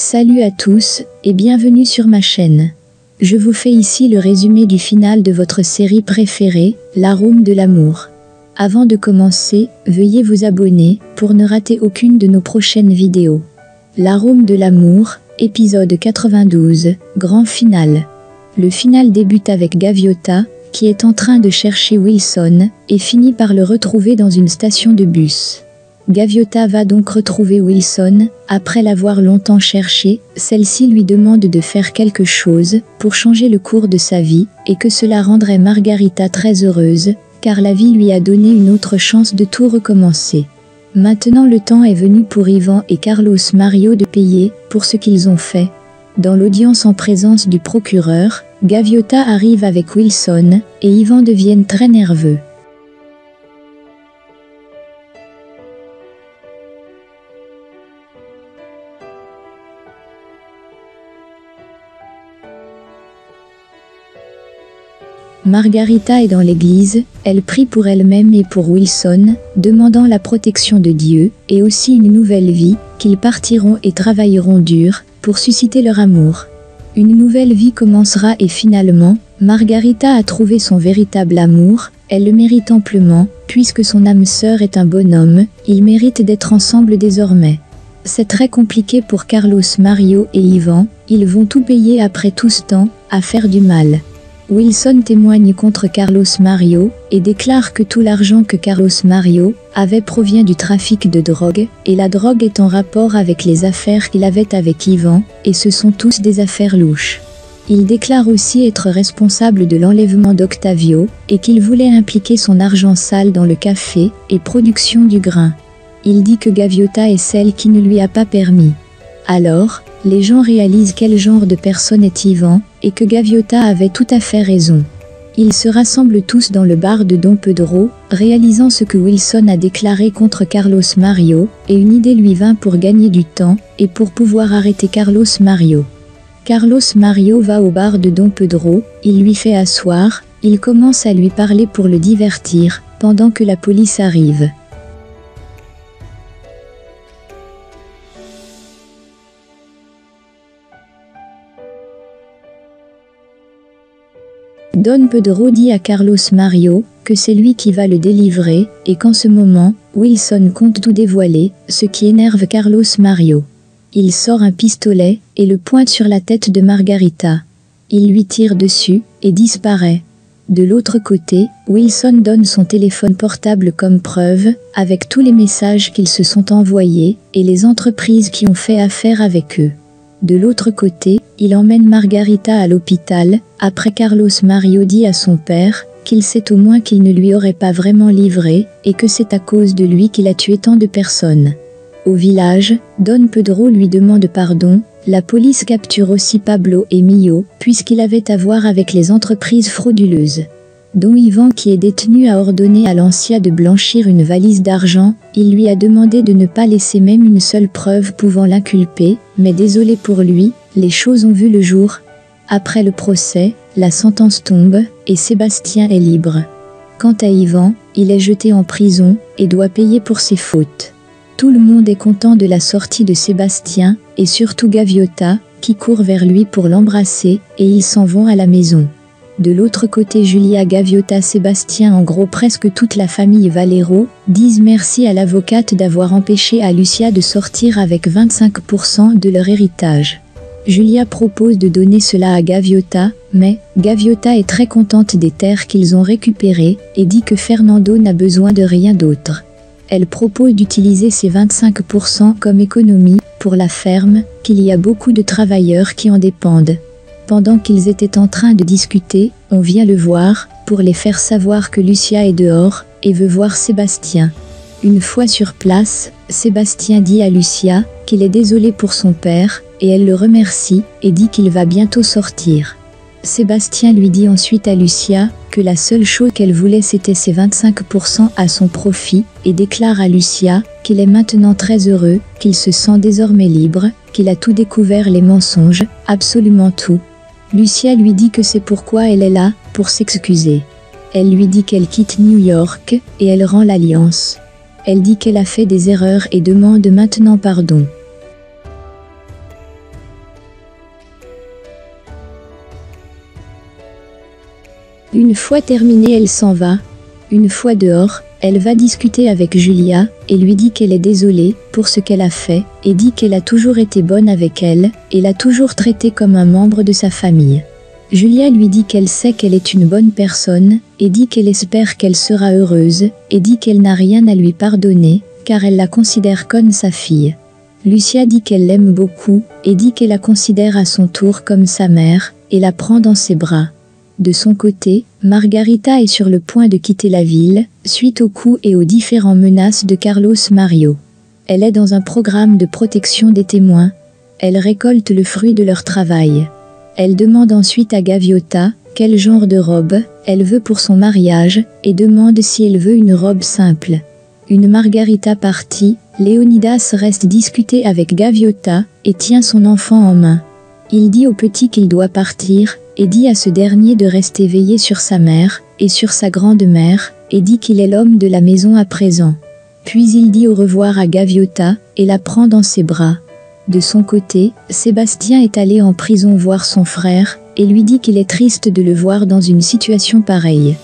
Salut à tous, et bienvenue sur ma chaîne. Je vous fais ici le résumé du final de votre série préférée, L'arôme de l'amour. Avant de commencer, veuillez vous abonner, pour ne rater aucune de nos prochaines vidéos. L'arôme de l'amour, épisode 92, grand final. Le final débute avec Gaviota, qui est en train de chercher Wilson, et finit par le retrouver dans une station de bus. Gaviota va donc retrouver Wilson, après l'avoir longtemps cherché. Celle-ci lui demande de faire quelque chose, pour changer le cours de sa vie, et que cela rendrait Margarita très heureuse, car la vie lui a donné une autre chance de tout recommencer. Maintenant le temps est venu pour Ivan et Carlos Mario de payer, pour ce qu'ils ont fait. Dans l'audience en présence du procureur, Gaviota arrive avec Wilson, et Ivan deviennent très nerveux. Margarita est dans l'église, elle prie pour elle-même et pour Wilson, demandant la protection de Dieu, et aussi une nouvelle vie, qu'ils partiront et travailleront dur, pour susciter leur amour. Une nouvelle vie commencera et finalement, Margarita a trouvé son véritable amour, elle le mérite amplement, puisque son âme sœur est un bonhomme, ils méritent d'être ensemble désormais. C'est très compliqué pour Carlos Mario et Ivan, ils vont tout payer après tout ce temps, à faire du mal. Wilson témoigne contre Carlos Mario, et déclare que tout l'argent que Carlos Mario avait provient du trafic de drogue, et la drogue est en rapport avec les affaires qu'il avait avec Ivan, et ce sont tous des affaires louches. Il déclare aussi être responsable de l'enlèvement d'Octavio, et qu'il voulait impliquer son argent sale dans le café, et production du grain. Il dit que Gaviota est celle qui ne lui a pas permis. Alors, les gens réalisent quel genre de personne est Ivan, et que Gaviota avait tout à fait raison. Ils se rassemblent tous dans le bar de Don Pedro, réalisant ce que Wilson a déclaré contre Carlos Mario, et une idée lui vint pour gagner du temps, et pour pouvoir arrêter Carlos Mario. Carlos Mario va au bar de Don Pedro, il lui fait asseoir, il commence à lui parler pour le divertir, pendant que la police arrive. Don Pedro dit à Carlos Mario que c'est lui qui va le délivrer, et qu'en ce moment, Wilson compte tout dévoiler, ce qui énerve Carlos Mario. Il sort un pistolet, et le pointe sur la tête de Margarita. Il lui tire dessus, et disparaît. De l'autre côté, Wilson donne son téléphone portable comme preuve, avec tous les messages qu'ils se sont envoyés, et les entreprises qui ont fait affaire avec eux. De l'autre côté, il emmène Margarita à l'hôpital, après Carlos Mario dit à son père, qu'il sait au moins qu'il ne lui aurait pas vraiment livré, et que c'est à cause de lui qu'il a tué tant de personnes. Au village, Don Pedro lui demande pardon, la police capture aussi Pablo et Mio, puisqu'il avait à voir avec les entreprises frauduleuses. Dont Ivan qui est détenu a ordonné à Lancia de blanchir une valise d'argent, il lui a demandé de ne pas laisser même une seule preuve pouvant l'inculper, mais désolé pour lui, les choses ont vu le jour. Après le procès, la sentence tombe, et Sébastien est libre. Quant à Ivan, il est jeté en prison, et doit payer pour ses fautes. Tout le monde est content de la sortie de Sébastien, et surtout Gaviota, qui court vers lui pour l'embrasser, et ils s'en vont à la maison. De l'autre côté, Julia, Gaviota, Sébastien, en gros presque toute la famille Valero, disent merci à l'avocate d'avoir empêché à Lucia de sortir avec 25% de leur héritage. Julia propose de donner cela à Gaviota, mais Gaviota est très contente des terres qu'ils ont récupérées, et dit que Fernando n'a besoin de rien d'autre. Elle propose d'utiliser ces 25% comme économie, pour la ferme, qu'il y a beaucoup de travailleurs qui en dépendent. Pendant qu'ils étaient en train de discuter, on vient le voir, pour les faire savoir que Lucia est dehors, et veut voir Sébastien. Une fois sur place, Sébastien dit à Lucia, qu'il est désolé pour son père, et elle le remercie, et dit qu'il va bientôt sortir. Sébastien lui dit ensuite à Lucia, que la seule chose qu'elle voulait c'était ses 25% à son profit, et déclare à Lucia, qu'il est maintenant très heureux, qu'il se sent désormais libre, qu'il a tout découvert les mensonges, absolument tout. Lucia lui dit que c'est pourquoi elle est là, pour s'excuser. Elle lui dit qu'elle quitte New York, et elle rend l'alliance. Elle dit qu'elle a fait des erreurs et demande maintenant pardon. Une fois terminée, elle s'en va. Une fois dehors, elle va discuter avec Julia, et lui dit qu'elle est désolée pour ce qu'elle a fait, et dit qu'elle a toujours été bonne avec elle, et l'a toujours traitée comme un membre de sa famille. Julia lui dit qu'elle sait qu'elle est une bonne personne, et dit qu'elle espère qu'elle sera heureuse, et dit qu'elle n'a rien à lui pardonner, car elle la considère comme sa fille. Lucia dit qu'elle l'aime beaucoup, et dit qu'elle la considère à son tour comme sa mère, et la prend dans ses bras. De son côté, Margarita est sur le point de quitter la ville, suite aux coups et aux différentes menaces de Carlos Mario. Elle est dans un programme de protection des témoins. Elle récolte le fruit de leur travail. Elle demande ensuite à Gaviota quel genre de robe elle veut pour son mariage, et demande si elle veut une robe simple. Une Margarita partie, Léonidas reste discuter avec Gaviota, et tient son enfant en main. Il dit au petit qu'il doit partir, et dit à ce dernier de rester veillé sur sa mère, et sur sa grande-mère, et dit qu'il est l'homme de la maison à présent. Puis il dit au revoir à Gaviota, et la prend dans ses bras. De son côté, Sébastien est allé en prison voir son frère, et lui dit qu'il est triste de le voir dans une situation pareille.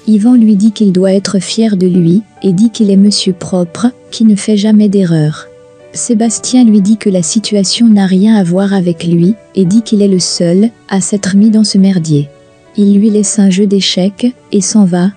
Yvan lui dit qu'il doit être fier de lui, et dit qu'il est monsieur propre, qui ne fait jamais d'erreur. Sébastien lui dit que la situation n'a rien à voir avec lui, et dit qu'il est le seul à s'être mis dans ce merdier. Il lui laisse un jeu d'échecs, et s'en va.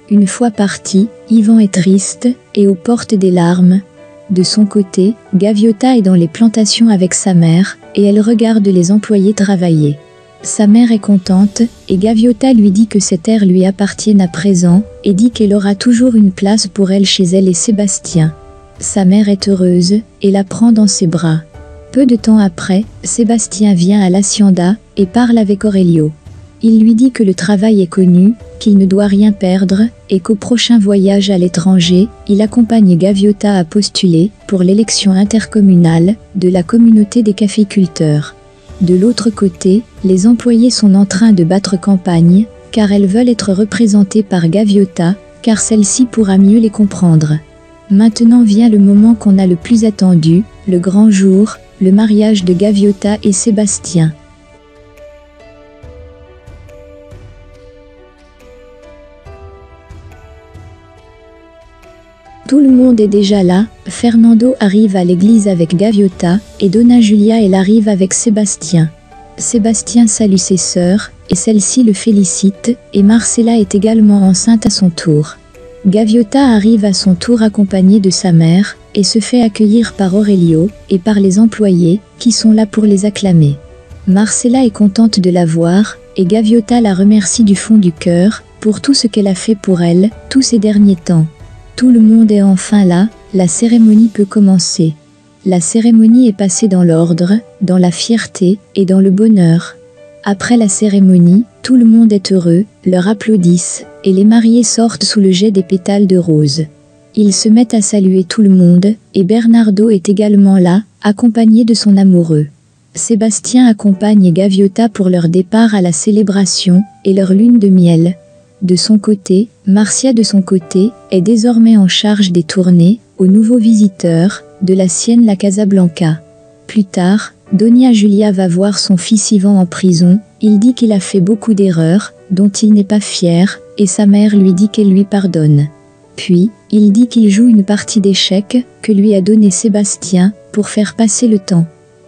Une fois parti, Yvan est triste, et aux portes des larmes. De son côté, Gaviota est dans les plantations avec sa mère, et elle regarde les employés travailler. Sa mère est contente, et Gaviota lui dit que ces terres lui appartiennent à présent, et dit qu'elle aura toujours une place pour elle chez elle et Sébastien. Sa mère est heureuse, et la prend dans ses bras. Peu de temps après, Sébastien vient à l'hacienda, et parle avec Aurelio. Il lui dit que le travail est connu, qu'il ne doit rien perdre, et qu'au prochain voyage à l'étranger, il accompagne Gaviota à postuler pour l'élection intercommunale de la communauté des caféiculteurs. De l'autre côté, les employés sont en train de battre campagne, car elles veulent être représentées par Gaviota, car celle-ci pourra mieux les comprendre. Maintenant vient le moment qu'on a le plus attendu, le grand jour, le mariage de Gaviota et Sébastien. Tout le monde est déjà là, Fernando arrive à l'église avec Gaviota, et Donna Julia elle arrive avec Sébastien. Sébastien salue ses sœurs, et celle-ci le félicite, et Marcella est également enceinte à son tour. Gaviota arrive à son tour accompagnée de sa mère, et se fait accueillir par Aurelio, et par les employés, qui sont là pour les acclamer. Marcella est contente de la voir, et Gaviota la remercie du fond du cœur, pour tout ce qu'elle a fait pour elle, tous ces derniers temps. Tout le monde est enfin là, la cérémonie peut commencer. La cérémonie est passée dans l'ordre, dans la fierté, et dans le bonheur. Après la cérémonie, tout le monde est heureux, leur applaudissent, et les mariés sortent sous le jet des pétales de rose. Ils se mettent à saluer tout le monde, et Bernardo est également là, accompagné de son amoureux. Sébastien accompagne Gaviota pour leur départ à la célébration, et leur lune de miel. De son côté, Marcia de son côté, est désormais en charge des tournées, aux nouveaux visiteurs, de la sienne la Casablanca. Plus tard, Doña Julia va voir son fils Yvan en prison, il dit qu'il a fait beaucoup d'erreurs, dont il n'est pas fier, et sa mère lui dit qu'elle lui pardonne. Puis, il dit qu'il joue une partie d'échecs, que lui a donné Sébastien, pour faire passer le temps.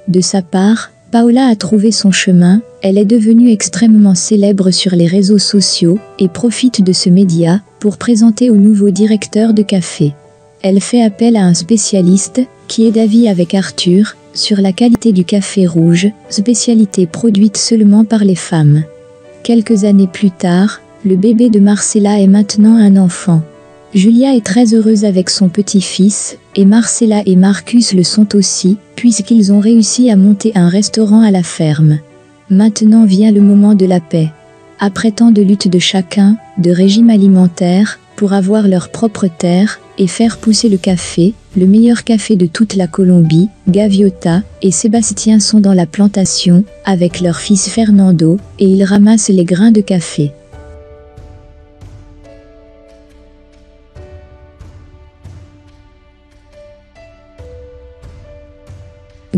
De sa part, Paola a trouvé son chemin, elle est devenue extrêmement célèbre sur les réseaux sociaux, et profite de ce média, pour présenter au nouveau directeur de café. Elle fait appel à un spécialiste, qui est d'avis avec Arthur, sur la qualité du café rouge, spécialité produite seulement par les femmes. Quelques années plus tard, le bébé de Marcella est maintenant un enfant. Julia est très heureuse avec son petit-fils, et Marcella et Marcus le sont aussi, puisqu'ils ont réussi à monter un restaurant à la ferme. Maintenant vient le moment de la paix. Après tant de luttes de chacun, de régime alimentaire, pour avoir leur propre terre, et faire pousser le café, le meilleur café de toute la Colombie, Gaviota et Sébastien sont dans la plantation, avec leur fils Fernando, et ils ramassent les grains de café.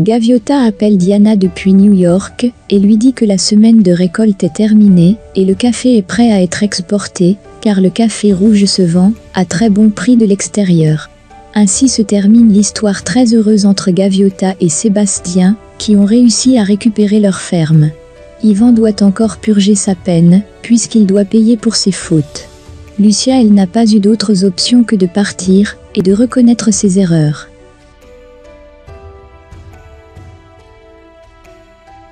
Gaviota appelle Diana depuis New York et lui dit que la semaine de récolte est terminée et le café est prêt à être exporté, car le café rouge se vend à très bon prix de l'extérieur. Ainsi se termine l'histoire très heureuse entre Gaviota et Sébastien, qui ont réussi à récupérer leur ferme. Ivan doit encore purger sa peine, puisqu'il doit payer pour ses fautes. Lucia, elle n'a pas eu d'autres options que de partir et de reconnaître ses erreurs.